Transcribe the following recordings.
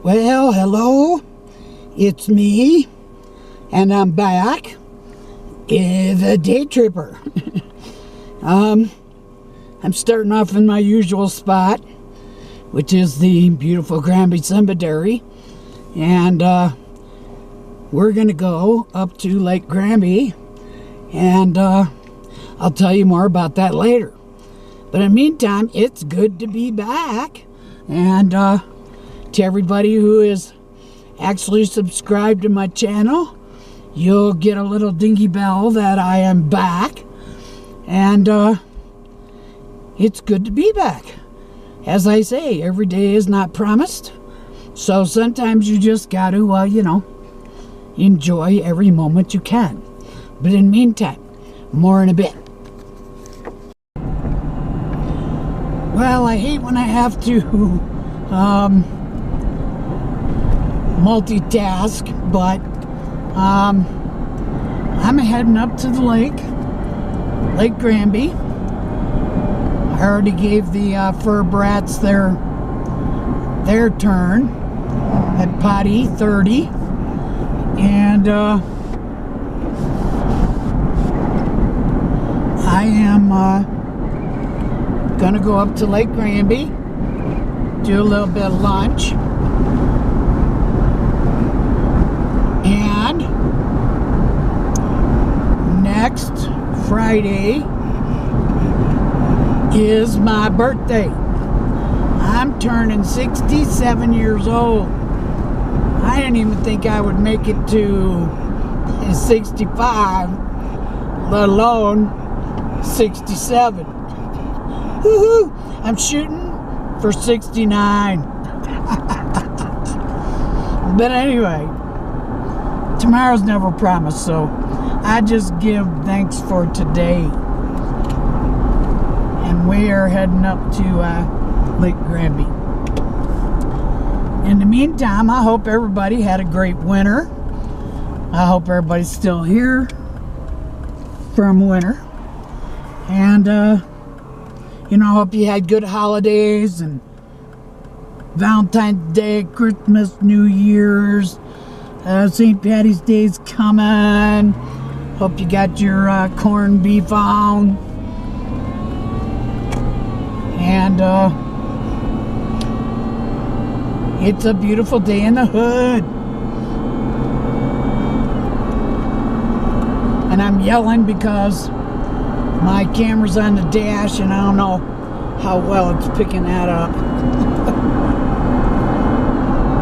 Well, hello, it's me, and I'm back, the day tripper. I'm starting off in my usual spot, which is the beautiful Granby Cemetery, and we're gonna go up to Lake Granby, and I'll tell you more about that later. But in the meantime, it's good to be back, and to everybody who is actually subscribed to my channel, you'll get a little dingy bell that I am back, and it's good to be back. As I say, every day is not promised, so sometimes you just got to, enjoy every moment you can. But in the meantime, more in a bit. Well, I hate when I have to multitask, but I'm heading up to the Lake Granby. I already gave the fur brats their turn at potty 30, and I am gonna go up to Lake Granby, do a little bit of lunch, and next Friday is my birthday. I'm turning 67 years old. I didn't even think I would make it to 65, let alone 67. Woohoo! I'm shooting for 69. But anyway, tomorrow's never promised, so I just give thanks for today. And we are heading up to Lake Granby. In the meantime, I hope everybody had a great winter. I hope everybody's still here from winter. And, I hope you had good holidays and Valentine's Day, Christmas, New Year's, St. Patty's Day's coming. Hope you got your corned beef on. And it's a beautiful day in the hood. And I'm yelling because my camera's on the dash and I don't know how well it's picking that up.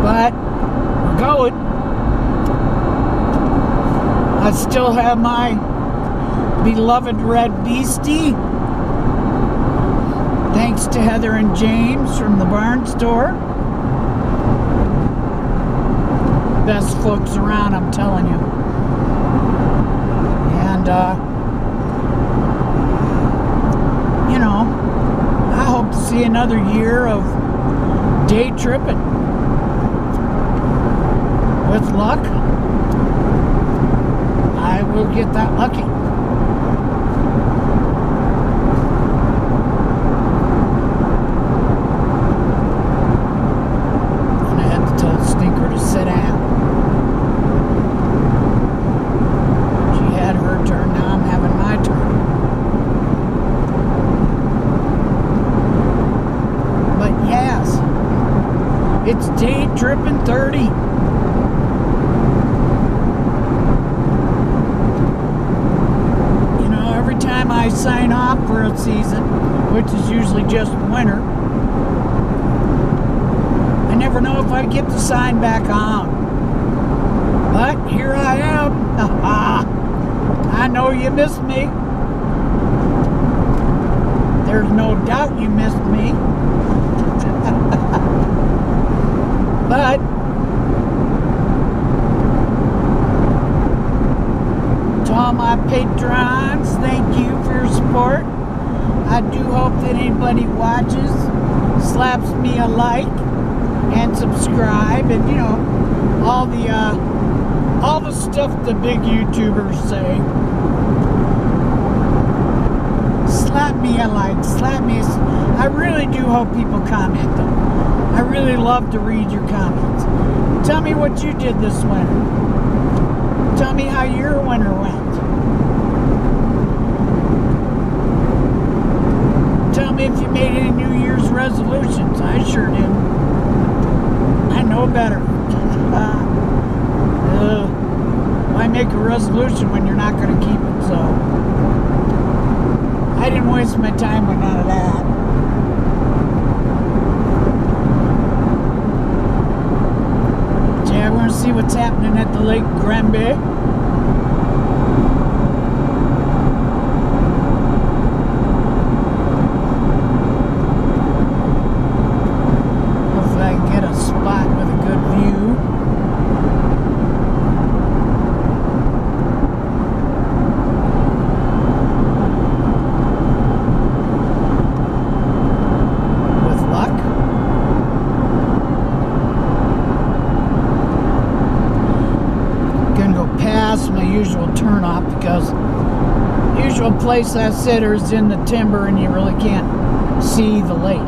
But we're going. I still have my beloved red beastie. Thanks to Heather and James from the barn store. Best folks around, I'm telling you. And I hope to see another year of day tripping. With luck, I will get that lucky. And I had to tell the stinker to sit down. She had her turn, now I'm having my turn. But yes, it's day tripping 30. I sign off for a season, which is usually just winter, I never know if I get to sign back on. But here I am. I know you missed me. There's no doubt you missed me. But to all my patrons, thank you for your support. I do hope that anybody watches slaps me a like and subscribe, and all the stuff the big YouTubers say. Slap me a like, slap me a... I really do hope people comment though. I really love to read your comments. Tell me what you did this winter. Tell me how your winter went. Tell me if you made any New Year's resolutions. I sure didn't. I know better. Why make a resolution when you're not going to keep it? So I didn't waste my time with none of that. Yeah, we're going to see what's happening at the Lake Granby. Hopefully I can get a spot with a good view. My usual turn off because the usual place I sit is in the timber and you really can't see the lake,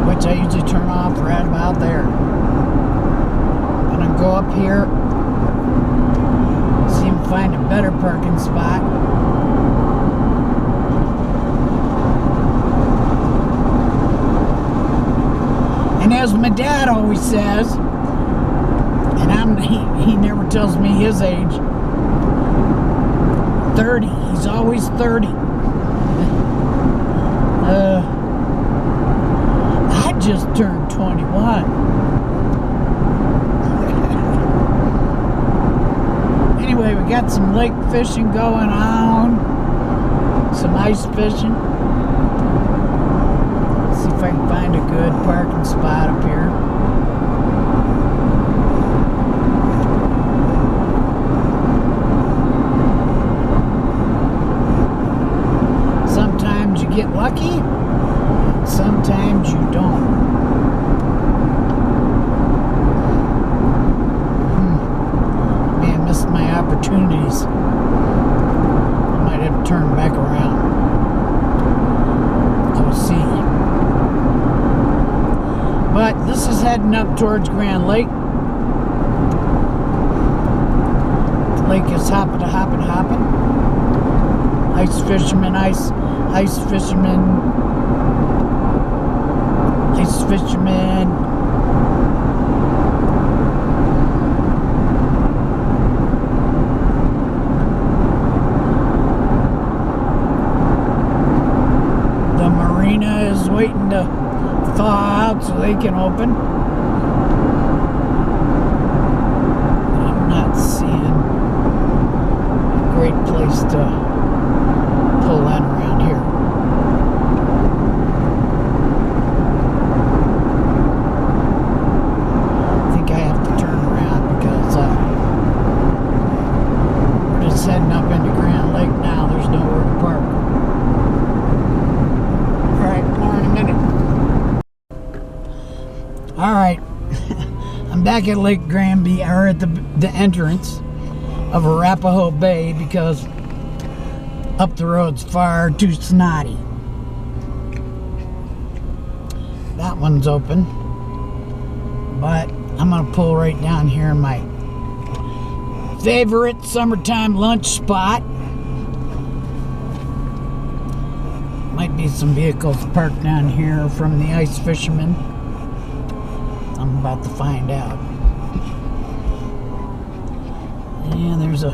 which I usually turn off right about there. I'm gonna go up here, see if I can find a better parking spot. And as my dad always says, and he never tells me his age, 30. He's always 30. I just turned 21. Anyway, we got some lake fishing going on, some ice fishing. See if I can find a good parking spot up here. Sometimes you get lucky, sometimes you don't. May have missed my opportunities. I might have to turn back around. We'll see. But this is heading up towards Grand Lake. The lake is hopping. Ice fishermen. The marina is waiting to thaw out so they can open. I'm not seeing a great place to pull in around here. I think I have to turn around because we're just heading up into Grand Lake now. There's nowhere to park. Alright, more in a minute. Alright, I'm back at Lake Granby, or at the entrance of Arapahoe Bay, because up the road's far too snotty. That one's open, but I'm gonna pull right down here in my favorite summertime lunch spot. Might be some vehicles parked down here from the ice fishermen. I'm about to find out. Yeah, there's a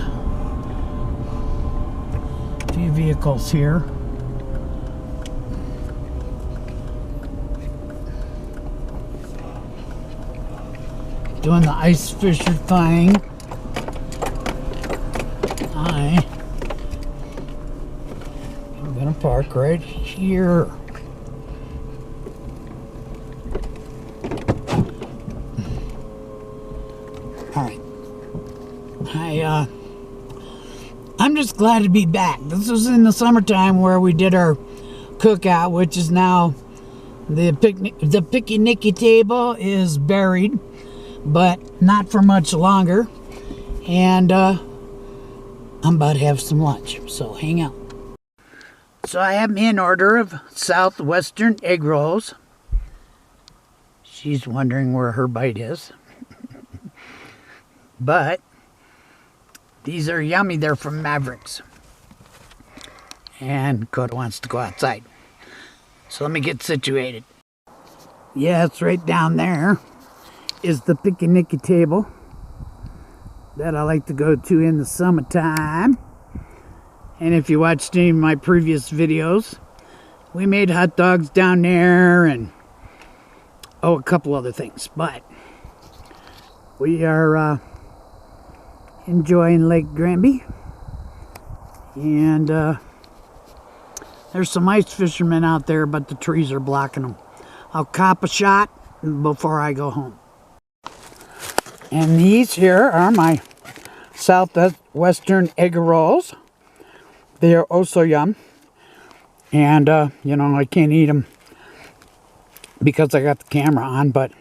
few vehicles here. Doing the ice fisher thing. I'm gonna park right here. Alright. I'm just glad to be back. This was in the summertime where we did our cookout, which is now the picnicky table is buried, but not for much longer. And I'm about to have some lunch, so hang out. So I have me an order of southwestern egg rolls. She's wondering where her bite is. But these are yummy. They're from Mavericks. And Koda wants to go outside. So let me get situated. Yeah, it's right down there is the picnic table that I like to go to in the summertime. And if you watched any of my previous videos, we made hot dogs down there and a couple other things. But we are enjoying Lake Granby. And there's some ice fishermen out there, but the trees are blocking them. I'll cop a shot before I go home. And these here are my southwestern egg rolls. They are oh so yum. And, you know, I can't eat them because I got the camera on, but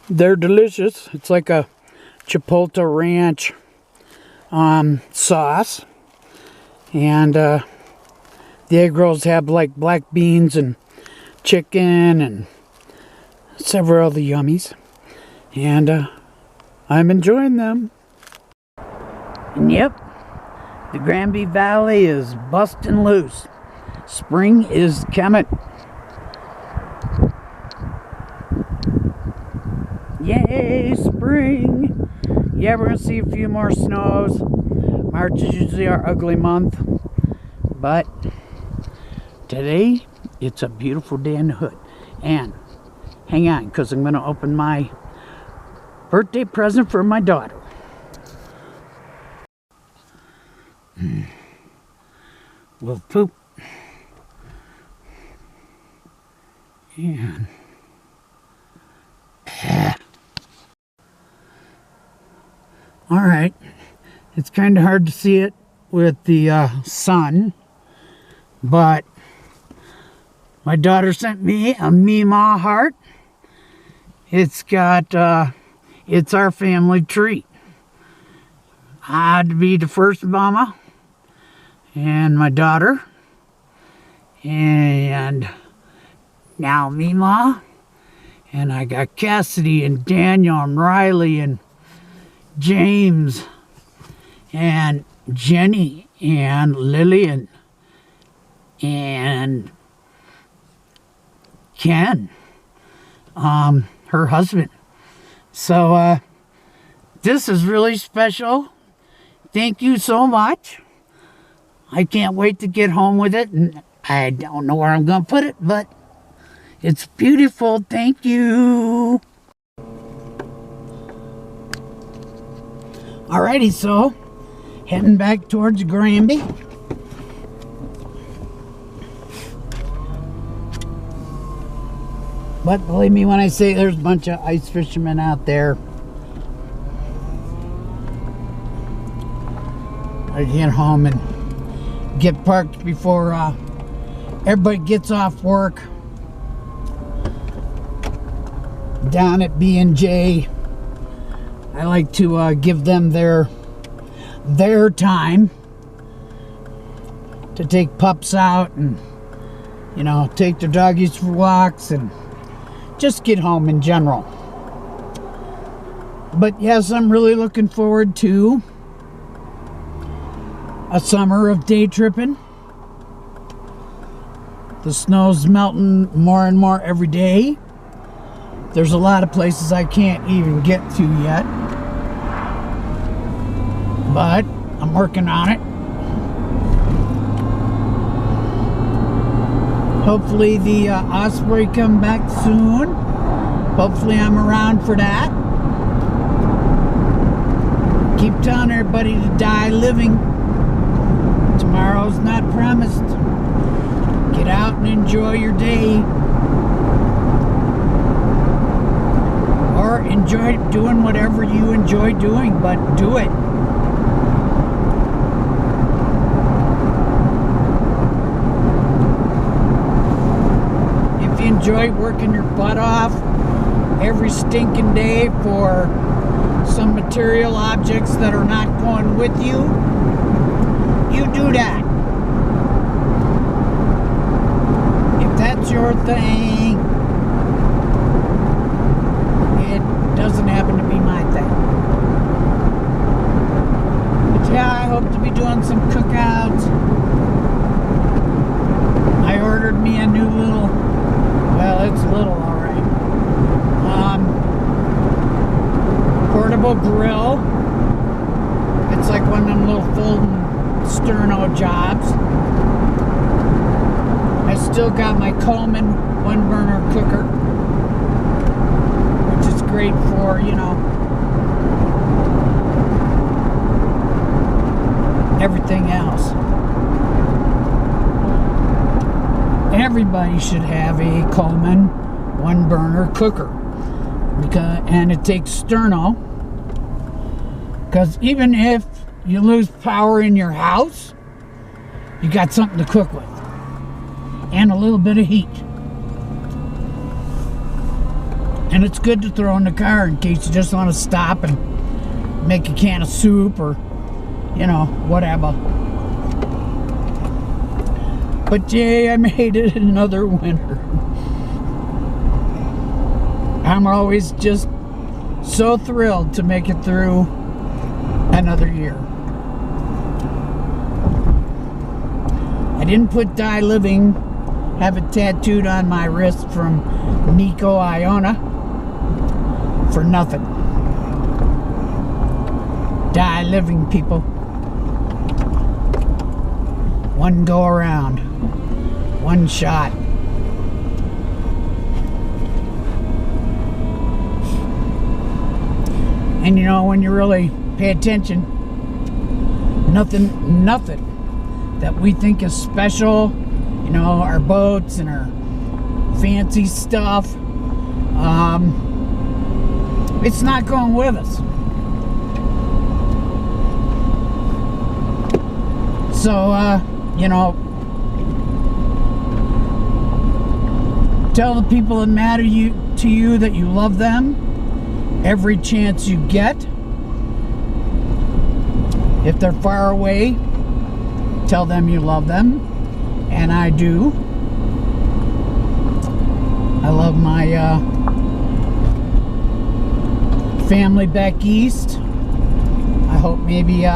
they're delicious. It's like a Chipotle ranch sauce. And the egg rolls have like black beans and chicken and several other yummies. And I'm enjoying them. And yep. The Granby Valley is busting loose. Spring is coming. Yay, spring! Yeah, we're going to see a few more snows. March is usually our ugly month. But today, it's a beautiful day in the hood. And hang on, because I'm going to open my birthday present for my daughter. We'll poop. And all right, it's kind of hard to see it with the sun, but my daughter sent me a Mima heart. It's got it's our family treat. I had to be the first mama and my daughter, and now Mima, and I got Cassidy and Daniel and Riley and James and Jenny and Lillian and Ken, her husband. So this is really special. Thank you so much. I can't wait to get home with it, and I don't know where I'm going to put it, but it's beautiful. Thank you. Alrighty, so heading back towards Granby. But believe me when I say there's a bunch of ice fishermen out there. I get home and get parked before everybody gets off work down at B&J. I like to give them their time to take pups out and, you know, take their doggies for walks and just get home in general. But yes, I'm really looking forward to a summer of day tripping. The snow's melting more and more every day. There's a lot of places I can't even get to yet, but I'm working on it. Hopefully the Osprey come back soon. Hopefully I'm around for that. Keep telling everybody to die living. Tomorrow's not promised. Get out and enjoy your day. Or enjoy doing whatever you enjoy doing, but do it. If you enjoy working your butt off every stinking day for some material objects that are not going with you, you do that. that's your thing. It doesn't happen to be my thing. But yeah, I hope to be doing some cookouts. I ordered me a new little, well, it's little, alright, portable grill. It's like one of them little folding sterno jobs. I still got my Coleman one burner cooker, which is great for, you know, everything else. Everybody should have a Coleman one burner cooker, because, and it takes sterno, because even if you lose power in your house, you got something to cook with and a little bit of heat. And it's good to throw in the car in case you just want to stop and make a can of soup or, you know, whatever. But yay, I made it another winter. I'm always just so thrilled to make it through another year. I didn't put Die Living, have it tattooed on my wrist from Nico Iona for nothing. Die Living, people. One go around, one shot. And you know, when you really pay attention, nothing that we think is special, you know, our boats and our fancy stuff, it's not going with us. So, you know, tell the people that matter to you that you love them every chance you get. If they're far away, tell them you love them, and I do. I love my family back east. I hope maybe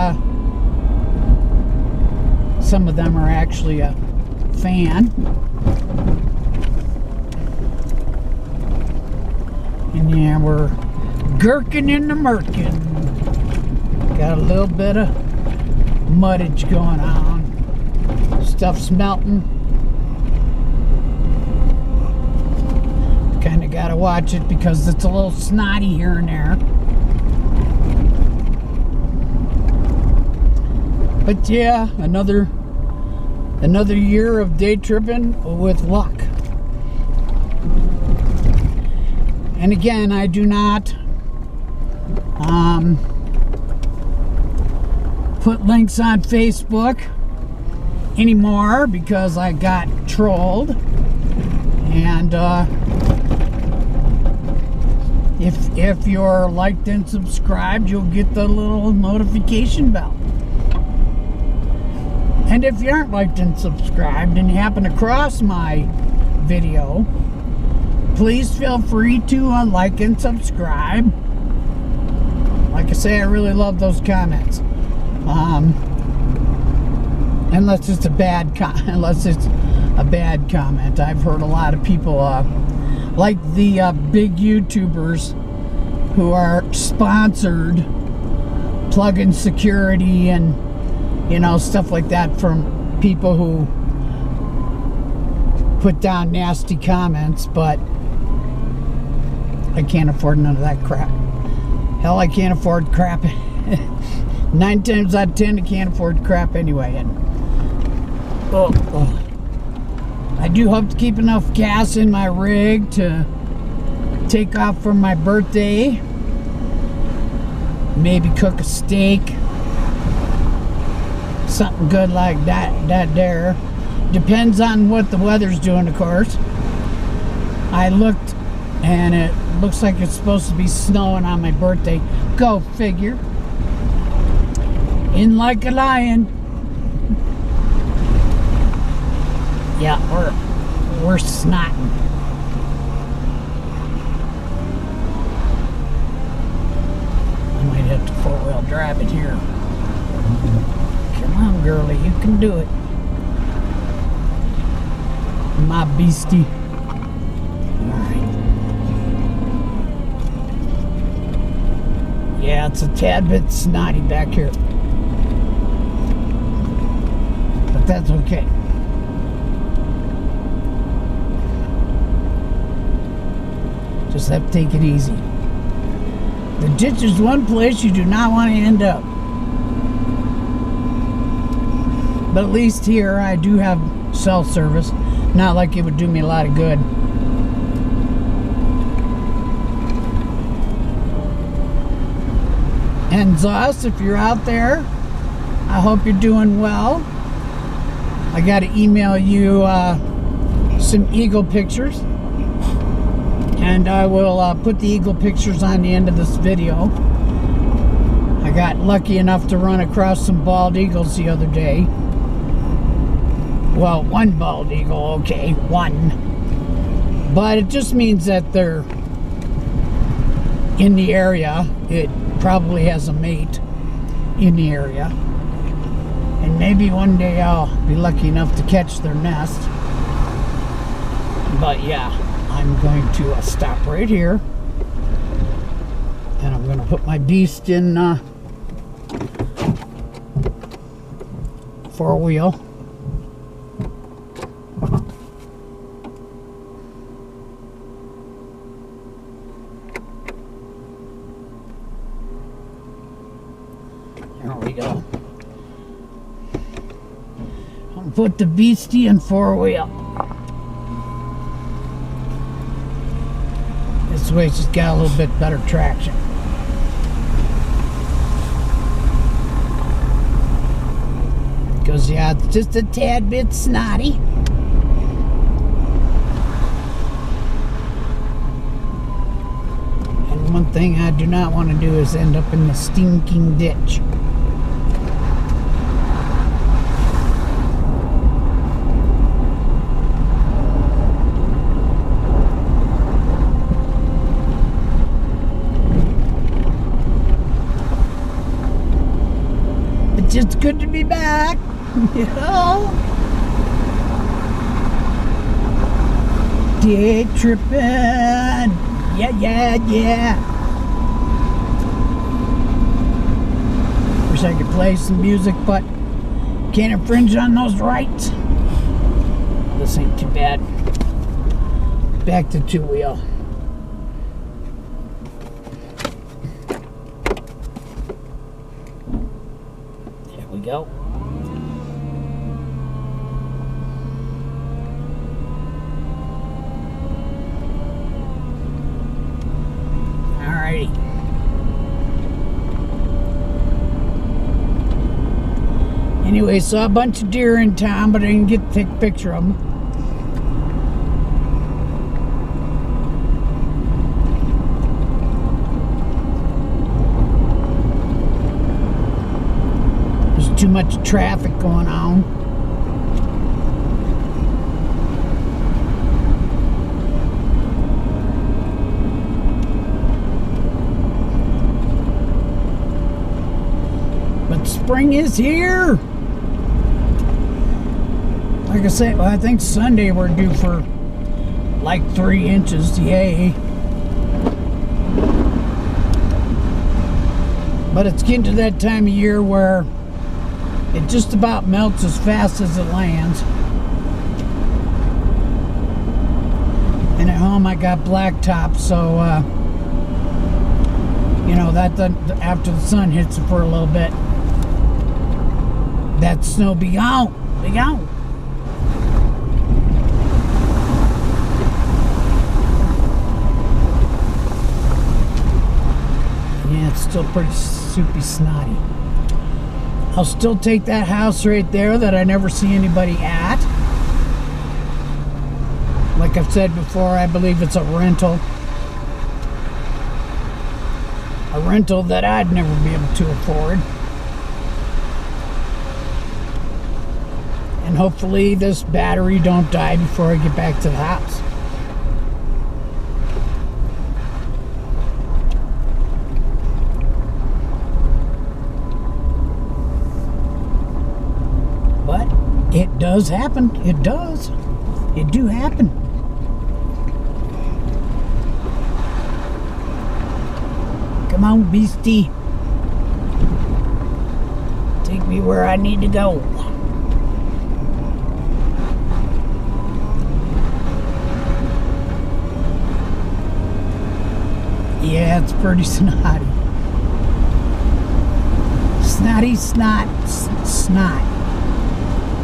some of them are actually a fan. And yeah, we're gherkin in the merkin. Got a little bit of muddage going on. Stuff's melting. Kind of got to watch it because it's a little snotty here and there. But yeah, another year of day tripping with luck. And again, I do not put links on Facebook anymore because I got trolled. And if you're liked and subscribed, you'll get the little notification bell. And if you aren't liked and subscribed and you happen across my video, please feel free to like and subscribe. Like I say, I really love those comments. Unless it's a bad comment. I've heard a lot of people like the big YouTubers who are sponsored, plug-in security and, you know, stuff like that, from people who put down nasty comments, but I can't afford none of that crap. Hell, I can't afford crap. 9 times out of 10, I can't afford crap anyway. And I do hope to keep enough gas in my rig to take off for my birthday. Maybe cook a steak. Something good like that there. Depends on what the weather's doing, of course. I looked and it looks like it's supposed to be snowing on my birthday. Go figure. In like a lion. Yeah, we're we're snotting. I might have to four-wheel drive it here. Come on, girlie, you can do it. My beastie. Alright. Yeah, it's a tad bit snotty back here. But that's okay. Just have to take it easy. The ditch is one place you do not want to end up. But at least here I do have cell service. Not like it would do me a lot of good. And Zoss, if you're out there, I hope you're doing well. I got to email you some eagle pictures. And I will put the eagle pictures on the end of this video. I got lucky enough to run across some bald eagles the other day. Well, one bald eagle, okay, one. But it just means that they're in the area. It probably has a mate in the area. And maybe one day I'll be lucky enough to catch their nest. But yeah, I'm going to stop right here. And I'm going to put my beast in four-wheel. There we go. I'll put the beastie in four-wheel. This way it's just got a little bit better traction. Because yeah, it's just a tad bit snotty. And one thing I do not want to do is end up in the stinking ditch. It's good to be back, you know. Day tripping, yeah. Wish I could play some music, but can't infringe on those rights. This ain't too bad. Back to two-wheel. Go. Alrighty. Anyway, saw a bunch of deer in town, but I didn't get to take a picture of them. Too much traffic going on. But spring is here. Like I said, well, I think Sunday we're due for like 3 inches. Yay. But it's getting to that time of year where it just about melts as fast as it lands. And at home I got blacktop, so you know, that after the sun hits it for a little bit, that snow be out. Yeah, it's still pretty soupy snotty. I'll still take that house right there that I never see anybody at. Like I've said before, I believe it's a rental. A rental that I'd never be able to afford. And hopefully this battery don't die before I get back to the house. But it does happen. It does. It do happen. Come on, beastie. Take me where I need to go. Yeah, it's pretty snotty. Snotty, snot.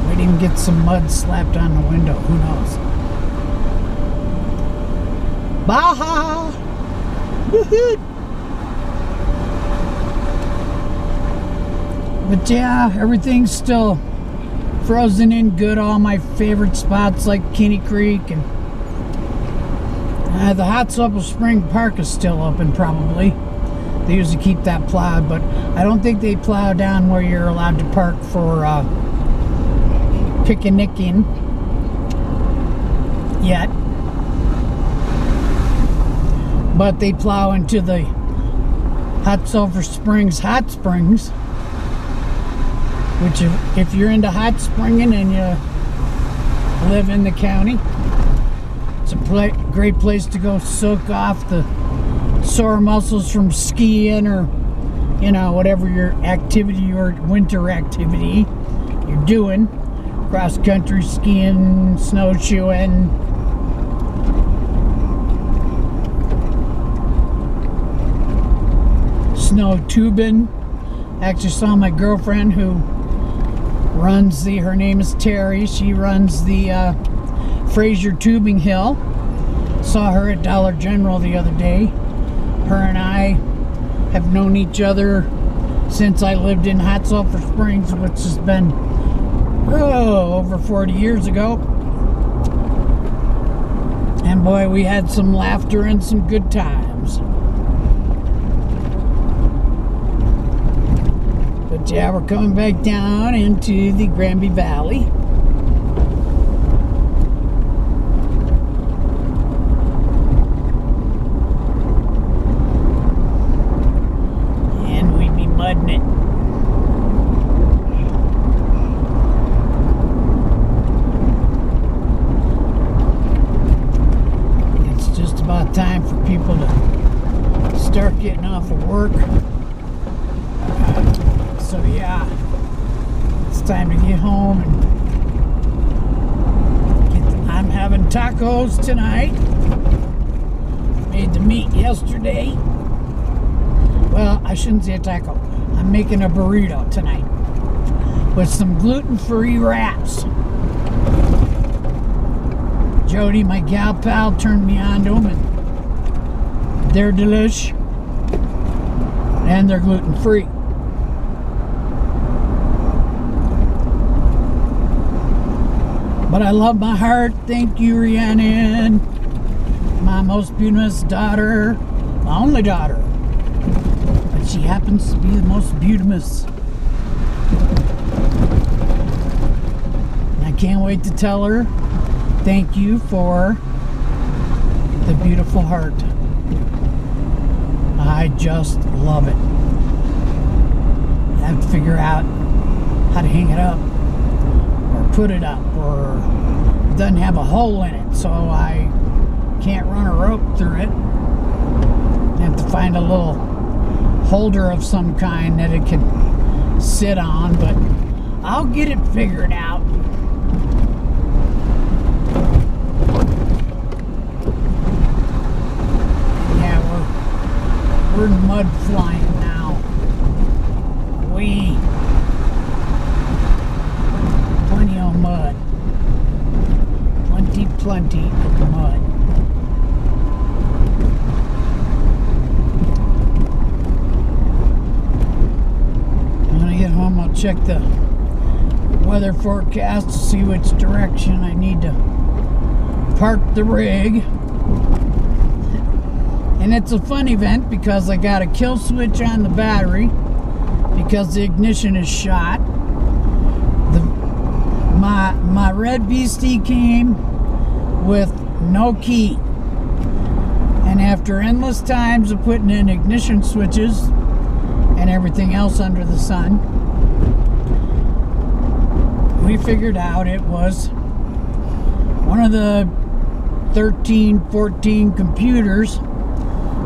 Might even get some mud slapped on the window. Who knows? Baja! Woohoo! But yeah, everything's still frozen in good. All my favorite spots like Kinney Creek and the Hot Supple Spring Park is still open probably. They usually keep that plowed, but I don't think they plow down where you're allowed to park for picnicking yet. But they plow into the Hot Sulphur Springs hot springs, which if you're into hot springing and you live in the county, it's a great place to go soak off the sore muscles from skiing or, you know, whatever your activity or winter activity you're doing. Cross country skiing, snowshoeing. Snow tubing. Actually saw my girlfriend who runs her name is Terry. She runs the Fraser Tubing Hill. Saw her at Dollar General the other day. Her and I have known each other since I lived in Hot Sulphur Springs, which has been over 40 years ago. And boy, we had some laughter and some good times. But yeah, we're coming back down into the Granby Valley. And we'd be mudding it. It's just about time for people to start getting off of work. So yeah, it's time to get home and I'm having tacos tonight. Made the meat yesterday. Well, I shouldn't say a taco. I'm making a burrito tonight with some gluten-free wraps. Jody, my gal pal, turned me on to them, and they're delish and they're gluten-free. But I love my heart. Thank you, Rhiannon. My most beautiful daughter. My only daughter. But she happens to be the most beautiful. And I can't wait to tell her thank you for the beautiful heart. I just love it. I have to figure out how to hang it up, put it up, or it doesn't have a hole in it, so I can't run a rope through it. I have to find a little holder of some kind that it can sit on, but I'll get it figured out. Yeah, we're mud flying now. Plenty of mud. Plenty of mud. When I get home, I'll check the weather forecast to see which direction I need to park the rig. And it's a fun event because I got a kill switch on the battery because the ignition is shot. The My red beastie came with no key. And after endless times of putting in ignition switches and everything else under the sun, we figured out it was one of the 13, 14 computers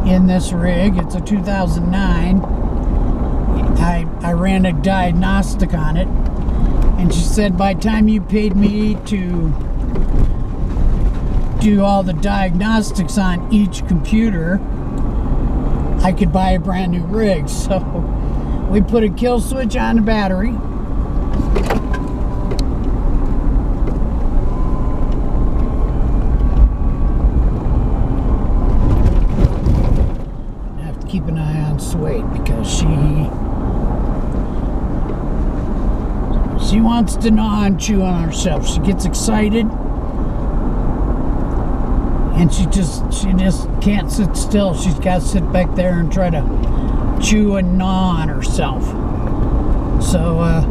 in this rig. It's a 2009. I ran a diagnostic on it, and she said by the time you paid me to do all the diagnostics on each computer, I could buy a brand new rig. So we put a kill switch on the battery. I have to keep an eye on Suede because she wants to gnaw and chew on herself. She gets excited and she just can't sit still. She's got to sit back there and try to chew and gnaw on herself. So I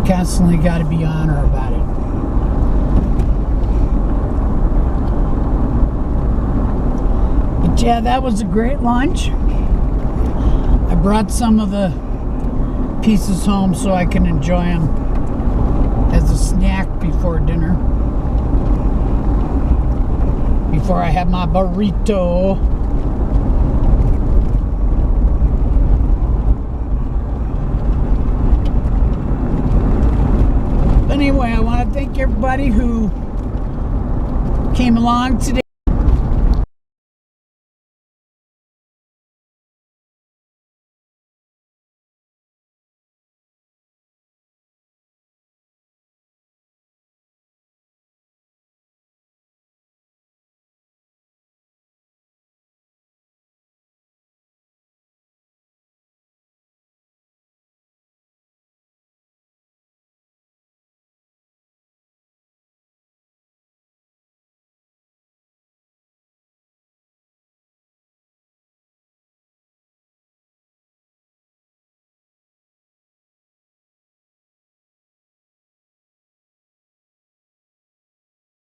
constantly got to be on her about it. But yeah, that was a great lunch. I brought some of the pieces home so I can enjoy them as a snack before dinner. Before I have my burrito. But anyway, I want to thank everybody who came along today.